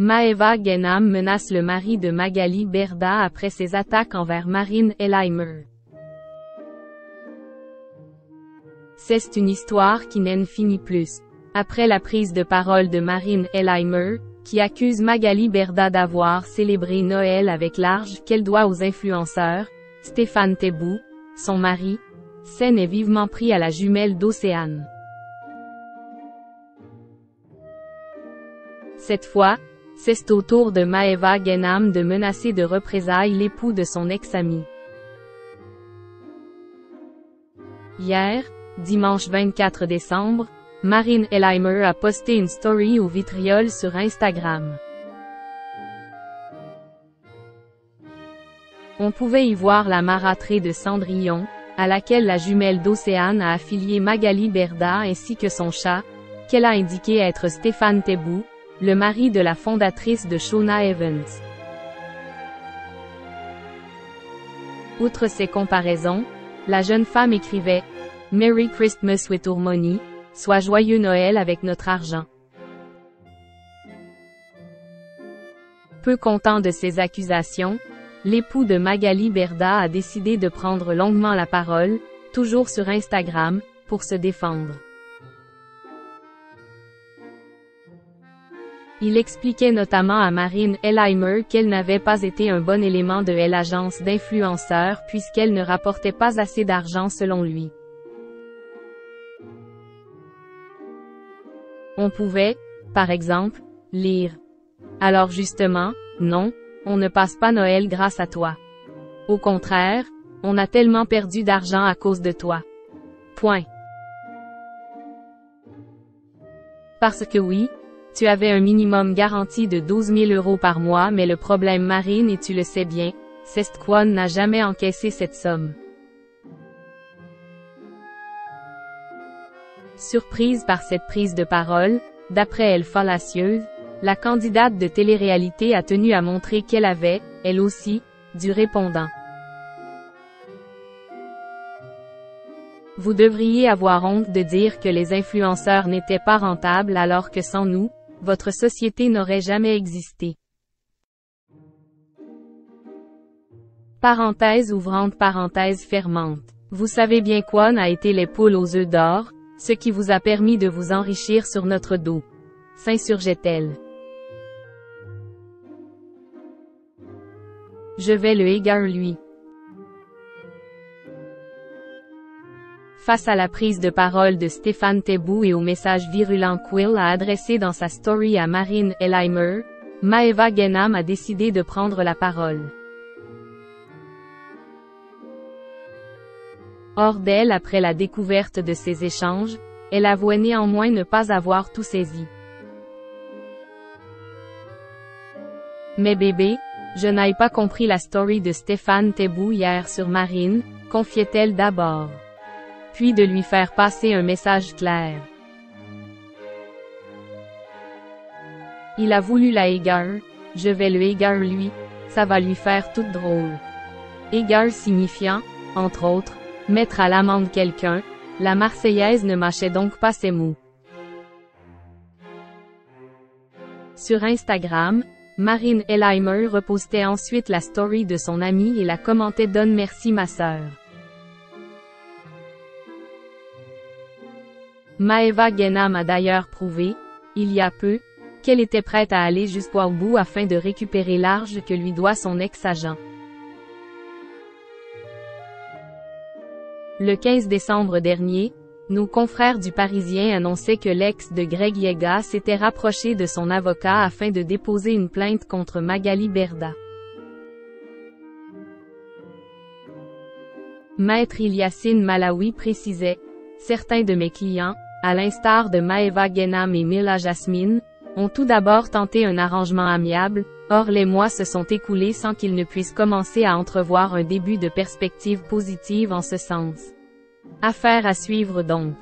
Maeva Genam menace le mari de Magali Berda après ses attaques envers Marine Elheimer. C'est une histoire qui n'en finit plus. Après la prise de parole de Marine Elheimer, qui accuse Magali Berda d'avoir célébré Noël avec l'argent qu'elle doit aux influenceurs, Stéphane Tebbout, son mari, s'en est vivement pris à la jumelle d'Océane. Cette fois, c'est au tour de Maeva Genam de menacer de représailles l'époux de son ex-ami. Hier, dimanche 24 décembre, Marine Elheimer a posté une story au vitriol sur Instagram. On pouvait y voir la marâtrée de Cendrillon, à laquelle la jumelle d'Océane a affilié Magali Berda ainsi que son chat, qu'elle a indiqué être Stéphane Tebbout, le mari de la fondatrice de Shawna Evans. Outre ces comparaisons, la jeune femme écrivait « Merry Christmas with our money », soit joyeux Noël avec notre argent. Peu content de ces accusations, l'époux de Magali Berda a décidé de prendre longuement la parole, toujours sur Instagram, pour se défendre. Il expliquait notamment à Marine Elheimer qu'elle n'avait pas été un bon élément de l'agence d'influenceurs puisqu'elle ne rapportait pas assez d'argent selon lui. On pouvait, par exemple, lire « Alors justement, non, on ne passe pas Noël grâce à toi. Au contraire, on a tellement perdu d'argent à cause de toi. Point. Parce que oui, tu avais un minimum garanti de 12 000 € par mois mais le problème Marine et tu le sais bien, c'est qu'on n'a jamais encaissé cette somme. » Surprise par cette prise de parole, d'après elle fallacieuse, la candidate de télé-réalité a tenu à montrer qu'elle avait, elle aussi, du répondant. Vous devriez avoir honte de dire que les influenceurs n'étaient pas rentables alors que sans nous, votre société n'aurait jamais existé. Parenthèse ouvrante parenthèse fermante. Vous savez bien qu'on a été les poules aux œufs d'or, ce qui vous a permis de vous enrichir sur notre dos. S'insurgeait-elle. Je vais le égarer lui. Face à la prise de parole de Stéphane Tebbout et au message virulent qu'Will a adressé dans sa story à Marine Elheimer, Maeva Genam a décidé de prendre la parole. Hors d'elle après la découverte de ces échanges, elle avouait néanmoins ne pas avoir tout saisi. Mais bébé, je n'ai pas compris la story de Stéphane Tebbout hier sur Marine, confiait-elle d'abord. Puis de lui faire passer un message clair. Il a voulu la égarer, je vais le égarer lui, ça va lui faire toute drôle. Égarer signifiant, entre autres, mettre à l'amende quelqu'un, la Marseillaise ne mâchait donc pas ses mots. Sur Instagram, Marine Elheimer repostait ensuite la story de son amie et la commentait « Donne merci ma sœur ». Maeva Genam a d'ailleurs prouvé, il y a peu, qu'elle était prête à aller jusqu'au bout afin de récupérer l'argent que lui doit son ex-agent. Le 15 décembre dernier, nos confrères du Parisien annonçaient que l'ex de Greg Yega s'était rapproché de son avocat afin de déposer une plainte contre Magali Berda. Maître Ilyasine Malawi précisait, « Certains de mes clients, à l'instar de Maeva Genam et Mila Jasmine, ont tout d'abord tenté un arrangement amiable, or les mois se sont écoulés sans qu'ils ne puissent commencer à entrevoir un début de perspective positive en ce sens. Affaire à suivre donc. »